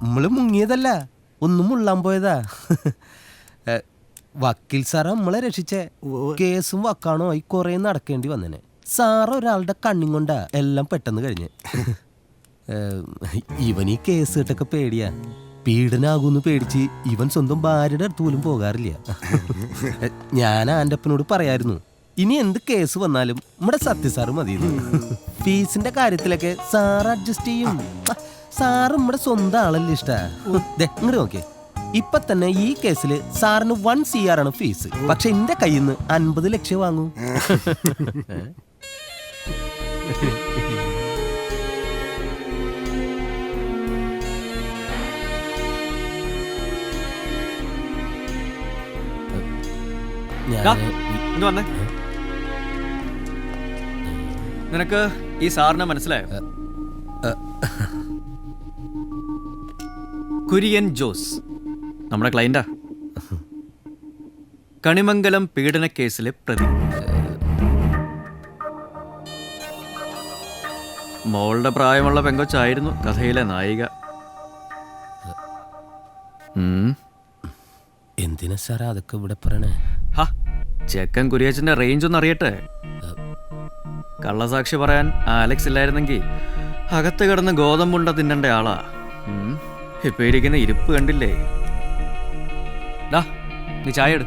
നമ്മള് മുങ്ങിയതല്ല, ഒന്നും മുള്ളാൻ പോയതാ. വക്കീൽ സാറ നമ്മളെ രക്ഷിച്ചേ. കേസും വക്കാണോ ആയി കൊറേ നടക്കേണ്ടി വന്നേനെ. സാറ് ഒരാളുടെ കണ്ണും കൊണ്ടാ എല്ലാം പെട്ടെന്ന് കഴിഞ്ഞ്. ഇവൻ ഈ കേസ് കേട്ടൊക്കെ പേടിയാ. പീഡനാകൂന്ന് പേടിച്ച് ഇവൻ സ്വന്തം ഭാര്യയുടെ അടുത്ത് പോലും പോകാറില്ല. ഞാൻ ആൻ്റപ്പനോട് പറയായിരുന്നു, ഇനി എന്ത് കേസ് വന്നാലും നമ്മുടെ സത്യസാറ് മതി. ഫീസിന്റെ കാര്യത്തിലൊക്കെ സാറ് അഡ്ജസ്റ്റ് ചെയ്യും. സാറ് നമ്മുടെ സ്വന്തം ആളല്ലേ. ഇഷ്ടാ ഇങ്ങോട്ട് നോക്കിയേ, ഇപ്പൊ തന്നെ ഈ കേസില് സാറിന് 1 CR ആണ് ഫീസ്. പക്ഷെ എന്റെ കയ്യിൽ നിന്ന് 50 ലക്ഷം വാങ്ങൂ. നിനക്ക് ഈ സാറിനെ മനസ്സിലായോ? കുര്യൻ ജോസ് നമ്മുടെ ക്ലയന്റാ. കണിമംഗലം പീഡന കേസിലെ പ്രതി. മോളുടെ പ്രായമുള്ള പെങ്കൊച്ചായിരുന്നു കഥയിലെ നായിക. എന്തിനാ സാറാ അതൊക്കെ ഇവിടെ പറയണേ? ചെക്കൻ കുര്യച്ചന്റെ റേഞ്ച് ഒന്ന് അറിയട്ടെ. കള്ളസാക്ഷി പറയാൻ ആലക്സ് ഇല്ലായിരുന്നെങ്കിൽ അകത്ത് കിടന്ന് ഗോതമ്പുണ്ട തിന്നണ്ട ആളാ. ഇപ്പൊ ഇരിക്കുന്ന ഇരിപ്പ് കണ്ടില്ലേ? നീ ചായ എടു.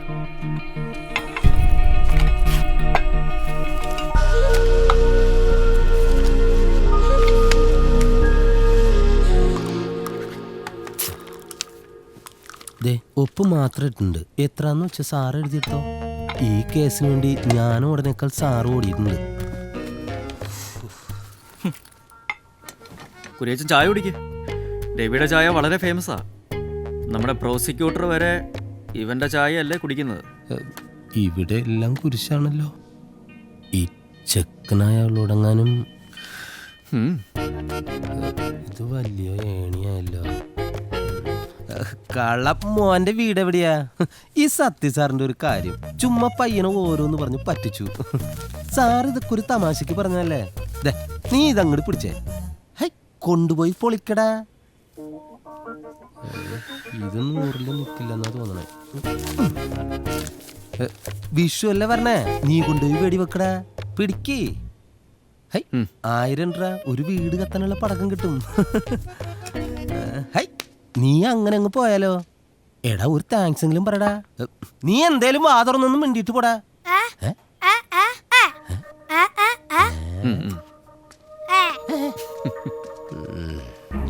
ഒപ്പ് മാത്രം ഇട്ടുണ്ട്. എത്രാന്ന് വെച്ചാൽ സാറ് എഴുതിയിട്ടോ. ഈ കേസിന് വേണ്ടി ഞാനും ഉടനേക്കാൾ സാറ് ഓടിയിട്ടുണ്ട്. കുര്യച്ചൻ ചായ കുടിക്ക്. രവിയുടെ ചായ വളരെ ഫേമസാ. നമ്മുടെ പ്രോസിക്യൂട്ടർ വരെ ഇവന്റെ ചായ അല്ലേ കുടിക്കുന്നത്. ഇവിടെ എല്ലാം കുരിശാണല്ലോ. ഈ ചെക്കനായുള്ളടങ്ങാനും ഇത് വലിയ ഏണിയായല്ലോ. കള്ളം മോന്റെ വീട് എവിടെയാ? ഈ സത്യ സാറിന്റെ ഒരു കാര്യം ചുമ്മാ പയ്യനെ ഓരോന്ന് പറഞ്ഞു പറ്റിച്ചു. സാർ ഇതൊക്കെ ഒരു തമാശക്ക് പറഞ്ഞല്ലേ. നീ ഇതങ്ങോട്ട് പിടിച്ചേ. കൊണ്ടുപോയി പൊളിക്കടാ. ഇത് 100-ൽ നിൽക്കില്ലെന്നാ തോന്നണേ. വിഷു അല്ലേ പറഞ്ഞേ, നീ കൊണ്ടുപോയി വെടി വെക്കടാ. പിടിക്കേ. 1000 രൂപ ഒരു വീട് കത്താനുള്ള പടക്കം കിട്ടും. നീ അങ്ങനെ അങ്ങ് പോയാലോ? എടാ ഒരു താങ്ക്സ് എങ്കിലും പറടാ. നീ എന്തേലും വാതുറന്നൊന്നും മിണ്ടിട്ട് പോടാ.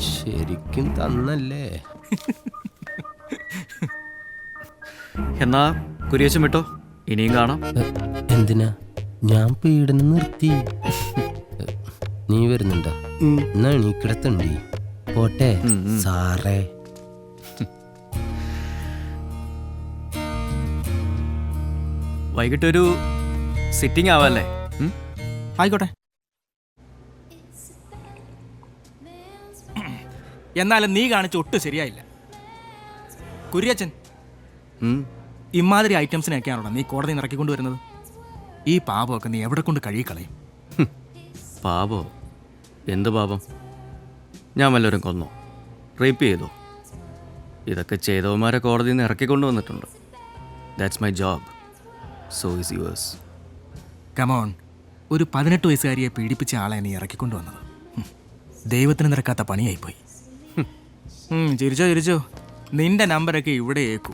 ശരിക്കും തന്നല്ലേ. എന്നാ കുര്യച്ചൻ വിട്ടോ, ഇനിയും കാണാം. എന്തിനാ? ഞാൻ പീഡനം നിർത്തി. നീ വരുന്നുണ്ടോ? എന്നാ എണീക്കിടത്തുണ്ടി. പോട്ടെ സാറേ. വൈകിട്ടൊരു സിറ്റിംഗ് ആവല്ലേ? ആയിക്കോട്ടെ. എന്നാലും നീ കാണിച്ച ഒട്ടും ശരിയായില്ല കുര്യച്ചൻ. ഇമാതിരി ഐറ്റംസിനെയൊക്കെയാണോ നീ കോടതി ഇറക്കിക്കൊണ്ട് വരുന്നത്? ഈ പാപമൊക്കെ നീ എവിടെ കൊണ്ട് കഴുകിക്കളയും? പാപോ? എന്ത് പാപം? ഞാൻ വല്ലവരും കൊന്നോ? റേപ്പ് ചെയ്തോ? ഇതൊക്കെ ചെയ്തവന്മാരെ കോടതിയിൽ നിന്ന് ഇറക്കിക്കൊണ്ട് വന്നിട്ടുണ്ട്. That's my job. So is yours. Come on, ഒരു 18 വയസ്സുകാരിയെ പീഡിപ്പിച്ച ആളെ നീ ഇറക്കിക്കൊണ്ട് വന്നത് ദൈവത്തിന് നിരക്കാത്ത പണിയായിപ്പോയി. ചിരിച്ചോ ചിരിച്ചോ. നിന്റെ നമ്പരൊക്കെ ഇവിടെ ഏക്കൂ.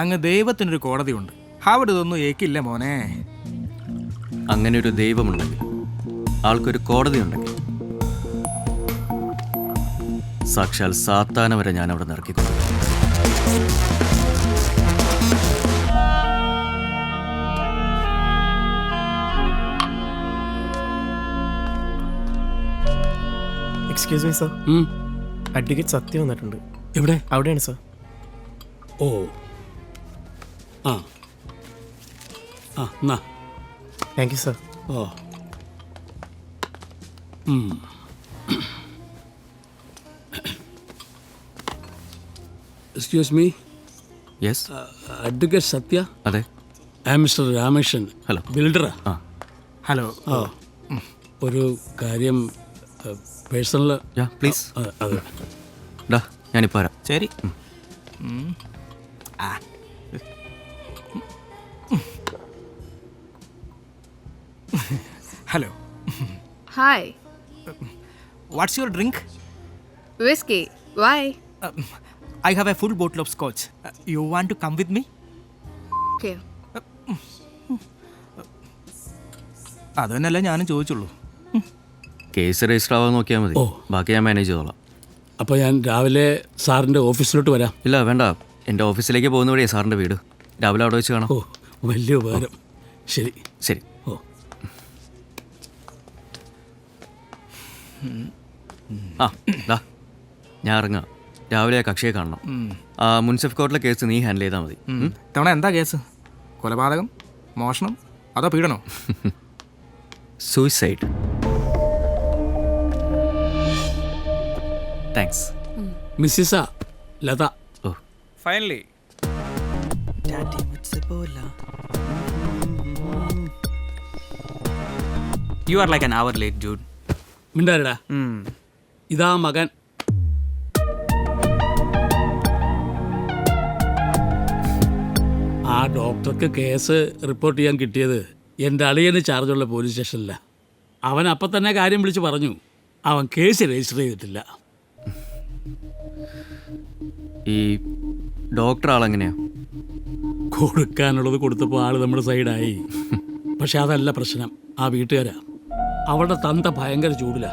അങ്ങ് ദൈവത്തിനൊരു കോടതിയുണ്ട്, അവിടെ ഇതൊന്നും ഏക്കില്ല മോനെ. അങ്ങനെ ഒരു ദൈവമുണ്ടെങ്കിൽ, ആൾക്കൊരു കോടതി ഉണ്ടെങ്കിൽ, സാക്ഷാൽ സാത്താന വരെ ഞാൻ അവിടെ ഇറക്കിക്കൊണ്ടു. Excuse me sir, advocate Sathyam വന്നിട്ടുണ്ട്. എവിടെ? അവിടെയാണ് സർ. ഓ ആ ആ എന്നാ. Thank you sir. ഓ excuse me. Yes, advocate Sathya? അതെ. I mister Rameshan. ഹലോ. ബിൽഡറാ? ഹലോ. ഓ ഒരു കാര്യം പേഴ്സണൽ. പ്ലീസ്. അതെ. ഞാനിപ്പോൾ വരാം. ശരി. ആ hello. Hi. What's your drink? Whiskey. Why? I have a full bottle of scotch. You want to come with me? Okay. അത് തന്നെയല്ലേ ഞാനും ചോദിച്ചുള്ളൂ. കേസ് രജിസ്റ്റർ ആവാൻ നോക്കിയാൽ മതി. ഓ. ബാക്കി ഞാൻ മാനേജ് ചെയ്തോളാം. അപ്പോൾ ഞാൻ രാവിലെ സാറിൻ്റെ ഓഫീസിലോട്ട് വരാം. ഇല്ല വേണ്ട, എൻ്റെ ഓഫീസിലേക്ക് പോകുന്ന വഴിയാണ് സാറിൻ്റെ വീട്. രാവിലെ അവിടെ വെച്ച് കാണാം. ഓ, വലിയ ഉപകാരം. ശരി. ശരി. ഓ, ആ ദാ ഞാൻ ഇറങ്ങാം. രാവിലെ ആ കക്ഷിയെ കാണണം. ആ മുൻസിഫ് കോർട്ടിലെ കേസ് നീ ഹാൻഡിൽ ചെയ്താൽ മതി. തവണ എന്താ കേസ്? കൊലപാതകം, മോഷണം, അതോ പീഡനോ? സൂയിസൈഡ്. താങ്ക്സ്. മിസ്സിസ ലത. ഓ Finally. You are like an hour late, dude. മിണ്ടാരടാ. ഇതാ മകൻ. ആ ഡോക്ടർക്ക് കേസ് റിപ്പോർട്ട് ചെയ്യാൻ കിട്ടിയത് എൻ്റെ അളിയന് ചാർജുള്ള പോലീസ് സ്റ്റേഷനില്ല. അവൻ അപ്പം തന്നെ കാര്യം വിളിച്ച് പറഞ്ഞു. അവൻ കേസ് രജിസ്റ്റർ ചെയ്തിട്ടില്ല. ഈ ഡോക്ടർ ആളെങ്ങനെയാ? കൊടുക്കാനുള്ളത് കൊടുത്തപ്പോൾ ആൾ നമ്മുടെ സൈഡായി. പക്ഷെ അതല്ല പ്രശ്നം, ആ വീട്ടുകാരാ. അവളുടെ തന്ത ഭയങ്കര ചൂടില.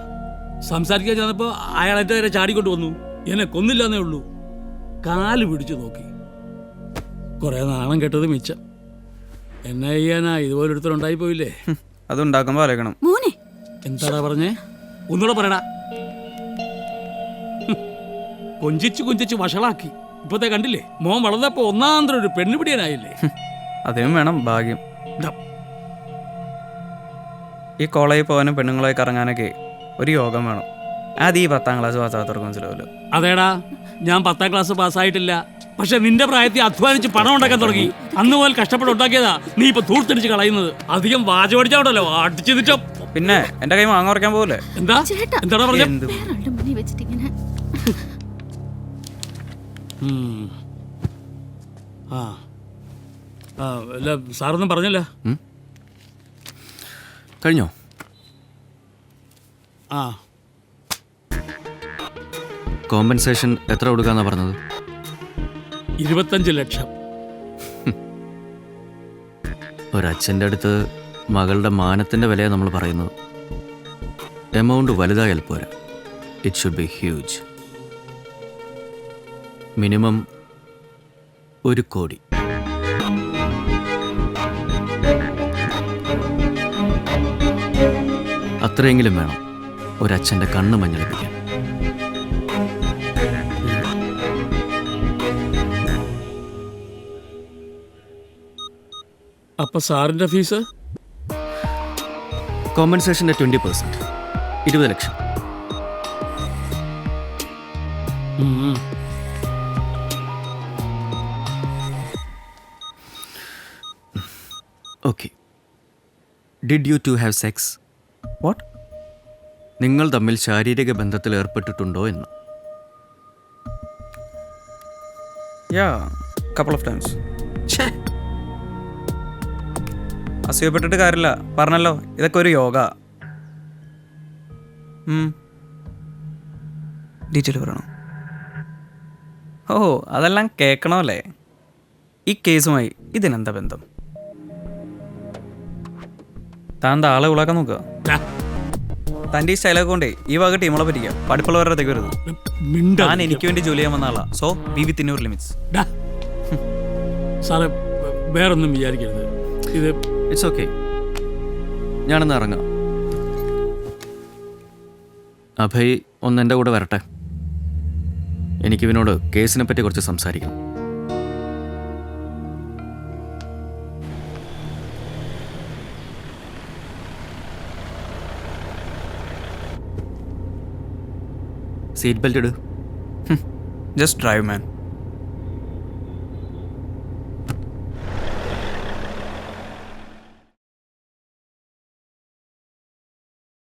സംസാരിക്കാൻ ചെന്നപ്പോൾ അയാൾ എൻ്റെ നേരെ ചാടിക്കൊണ്ട് വന്നു. എന്നെ കൊന്നില്ലെന്നേ ഉള്ളൂ. കാല് പിടിച്ചു നോക്കി. കുറേ നാണം കെട്ടത് മിച്ചം. എന്നാ ചെയ്യാനാ, ഇതുപോലൊരുത്തരുണ്ടായി പോയില്ലേ. അതുണ്ടാക്കുമ്പോൾ ആലോചിക്കണം. എന്താടാ പറഞ്ഞേ? ഒന്നുകൂടെ പറയടാ. കൊഞ്ചിച്ച് വഷളാക്കി. ഇപ്പത്തെ കണ്ടില്ലേ, മോൻ വളർന്നപ്പോ ഒന്നാന്തരം ഒരു പെണ്ണുപിടിയനായില്ലേ. അതിനും വേണം ഭാഗ്യം. ദാ, ഈ കോളേജിൽ പോകാനും പെണ്ണുങ്ങളായി കറങ്ങാനൊക്കെ ഒരു യോഗം വേണം. അത് ഈ 10ാം ക്ലാസ് പാസ്സാകത്തവർക്ക് മനസ്സിലാവില്ല. അതേടാ, ഞാൻ 10ാം ക്ലാസ് പാസ്സായിട്ടില്ല. പക്ഷെ നിന്റെ പ്രായത്തിൽ അധ്വാനിച്ച് പണം ഉണ്ടാക്കാൻ തുടങ്ങി. അന്ന് മുതൽ കഷ്ടപ്പെട്ട് ഉണ്ടാക്കിയതാ നീ ഇപ്പൊ തൂർത്തടിച്ച് കളയുന്നത്. അധികം വാചോടിച്ചാവണ്ടല്ലോ, അടിച്ചു തിരിച്ചോ. പിന്നെ എൻ്റെ കൈ മാങ്ങ ഉറക്കാൻ പോകില്ലേ? എന്താ എന്താടാ പറഞ്ഞ? എന്ത് അല്ല, സാറൊന്നും പറഞ്ഞില്ല. കഴിഞ്ഞോ? ആ, കോമ്പൻസേഷൻ എത്ര കൊടുക്കാന്നാ പറഞ്ഞത്? 25 ലക്ഷം. ഒരച്ഛൻ്റെ അടുത്ത് മകളുടെ മാനത്തിൻ്റെ വിലയാണ് നമ്മൾ പറയുന്നത്. എമൗണ്ട് വലുതായാൽ പോരാ, it should be huge. Minimum 1 crore. അത്രയെങ്കിലും വേണം ഒരച്ഛൻ്റെ കണ്ണ് മഞ്ഞളിപ്പിക്കാൻ. അപ്പൊ സാറിന്റെ ഫീസ്? കോമ്പൻസേഷൻ്റെ 20%, 20 lakh. Okay. Did you two have sex? What? നിങ്ങൾ തമ്മിൽ ശാരീരിക ബന്ധത്തിൽ ഏർപ്പെട്ടിട്ടുണ്ടോ എന്ന്. Yeah, couple of times. അസൂയപ്പെട്ടിട്ട് കാര്യമില്ല. പറഞ്ഞല്ലോ, ഇതൊക്കെ ഒരു യോഗ. ഡീറ്റെയിൽ പറയണോ? ഓ, അതെല്ലാം കേൾക്കണമല്ലേ. ഈ കേസുമായി ഇതിനെന്താ ബന്ധം? താൻ ആളെ ഉളാക്കാൻ നോക്കുക. തൻ്റെ ഈ സ്റ്റൈലൊക്കെ കൊണ്ടേ ഈ വക ടീമുകളെ പറ്റിക്കുക. പഠിപ്പുള്ളവരുടെ അടുത്തേക്ക് വരുന്നത്. ഞാൻ എനിക്ക് വേണ്ടി ജോലി ചെയ്യാൻ വന്ന ആളാ. So B within your limits. സാറേ, വേറൊന്നും വിചാരിക്കരുത്. ഇത് ഇറ്റ്സ് ഓക്കെ. ഞാനൊന്ന് ഇറങ്ങാം. അഭയ് ഒന്ന് എൻ്റെ കൂടെ വരട്ടെ. എനിക്കിവനോട് കേസിനെ പറ്റി കുറച്ച് സംസാരിക്കണം. സീറ്റ് ബെൽറ്റ് ഇട്. ജസ്റ്റ് ഡ്രൈവ് മാൻ.